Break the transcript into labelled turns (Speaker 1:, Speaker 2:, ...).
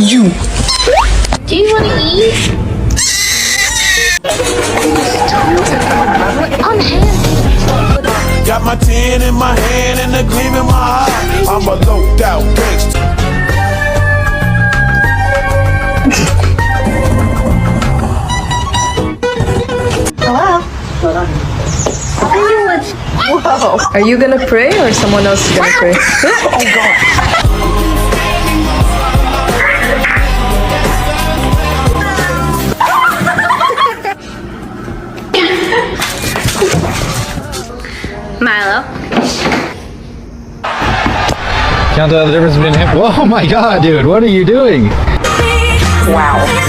Speaker 1: You.
Speaker 2: Do you want to eat? Unhealthy.
Speaker 3: Got my 10 in my hand and a gleam in my eye. I'm a loped out gangster.
Speaker 2: Hello?
Speaker 1: Whoa. Are you gonna pray or someone else is gonna pray? Oh god.
Speaker 2: Milo.
Speaker 4: Can't tell the difference between him. Oh my god, dude, what are you doing?
Speaker 1: Wow.